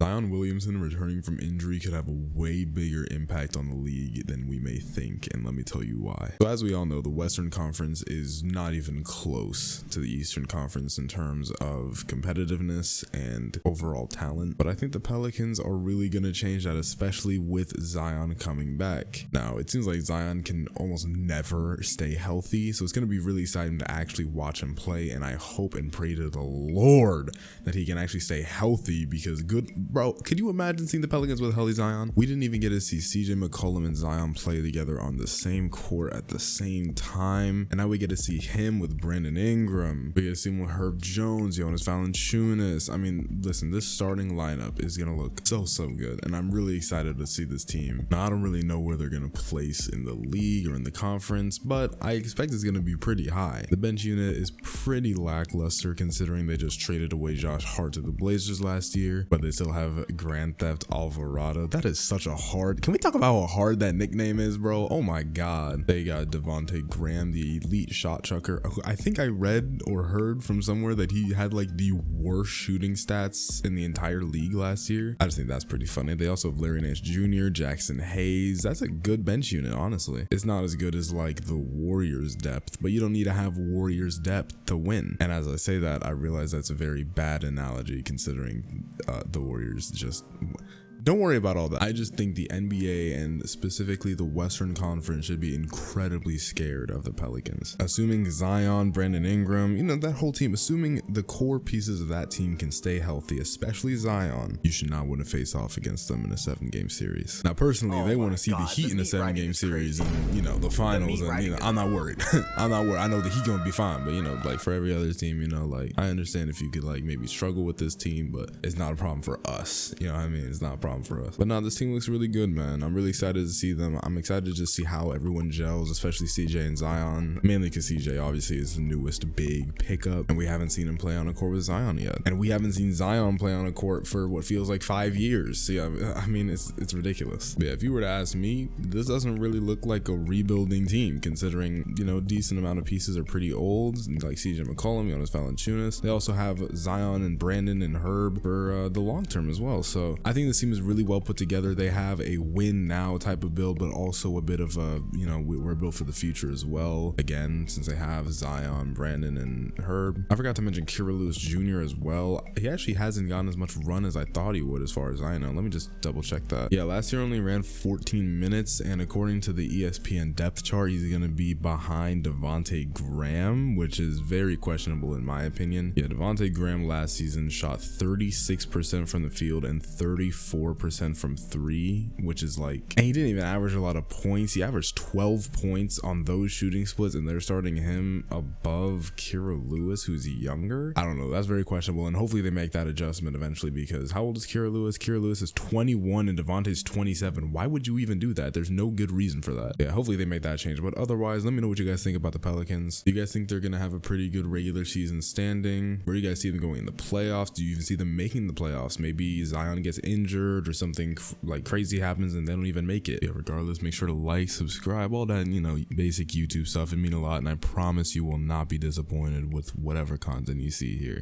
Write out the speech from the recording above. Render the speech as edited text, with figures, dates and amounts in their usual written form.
Zion Williamson returning from injury could have a way bigger impact on the league than we may think, and let me tell you why. So as we all know, the Western Conference is not even close to the Eastern Conference in terms of competitiveness and overall talent, but I think the Pelicans are really going to change that, especially with Zion coming back. Now, it seems like Zion can almost never stay healthy, so it's going to be really exciting to actually watch him play, and I hope and pray to the Lord that he can actually stay healthy, because bro, could you imagine seeing the Pelicans with healthy Zion? We didn't even get to see CJ McCollum and Zion play together on the same court at the same time, and now we get to see him with Brandon Ingram. We get to see him with Herb Jones, Jonas Valanciunas. I mean, listen, this starting lineup is gonna look so good, and I'm really excited to see this team. Now, I don't really know where they're gonna place in the league or in the conference, but I expect it's gonna be pretty high. The bench unit is pretty lackluster considering they just traded away Josh Hart to the Blazers last year, but they still have Grand Theft Alvarado. That is such a hard. Can we talk about how hard that nickname is, bro? Oh my god. They got Devontae Graham, the elite shot chucker. I think I read or heard from somewhere that he had like the worst shooting stats in the entire league last year. I just think that's pretty funny. They also have Larry Nance Jr., Jackson Hayes. That's a good bench unit, honestly. It's not as good as like the Warriors depth, but you don't need to have Warriors depth to win. And as I say that, I realize that's a very bad analogy considering the Warriors just... Don't worry about all that. I just think the NBA and specifically the Western Conference should be incredibly scared of the Pelicans. Assuming Zion, Brandon Ingram, you know, that whole team, assuming the core pieces of that team can stay healthy, especially Zion, you should not want to face off against them in a 7-game series. Now, personally, they want to see the Heat in a 7-game series and, you know, the finals, and, you know, I'm not worried. I'm not worried. I know the Heat gonna be fine, but, you know, like for every other team, you know, like I understand if you could like maybe struggle with this team, but it's not a problem for us. You know what I mean? It's not a problem for us. But no, this team looks really good, man. I'm really excited to see them. I'm excited to just see how everyone gels, especially CJ and Zion, mainly because CJ obviously is the newest big pickup, and we haven't seen him play on a court with Zion yet, and we haven't seen Zion play on a court for what feels like 5 years. So yeah, I mean, it's ridiculous. But yeah, if you were to ask me, this doesn't really look like a rebuilding team, considering, you know, decent amount of pieces are pretty old, like CJ McCollum, Jonas Valanciunas. They also have Zion and Brandon and Herb for the long term as well. So I think this team is really well put together. They have a win now type of build, but also a bit of a, you know, we're built for the future as well. Again, since they have Zion, Brandon, and Herb. I forgot to mention Kira Lewis Jr. as well. He actually hasn't gotten as much run as I thought he would, as far as I know. Let me just double check that. Yeah, last year only ran 14 minutes, and according to the ESPN depth chart, he's going to be behind Devontae Graham, which is very questionable in my opinion. Yeah, Devontae Graham last season shot 36% from the field and 34% from 3, which is like, and he didn't even average a lot of points. He averaged 12 points on those shooting splits, and they're starting him above Kira Lewis, who's younger. I don't know, that's very questionable, and hopefully they make that adjustment eventually, because how old is Kira Lewis? Kira Lewis is 21 and Devontae's 27. Why would you even do that? There's no good reason for that. Yeah, hopefully they make that change, but otherwise, let me know what you guys think about the Pelicans. Do you guys think they're gonna have a pretty good regular season standing? Where do you guys see them going in the playoffs? Do you even see them making the playoffs? Maybe Zion gets injured or something like crazy happens and they don't even make it. Yeah, regardless, make sure to like, subscribe, all that, you know, basic YouTube stuff. It means a lot, and I promise you will not be disappointed with whatever content you see here.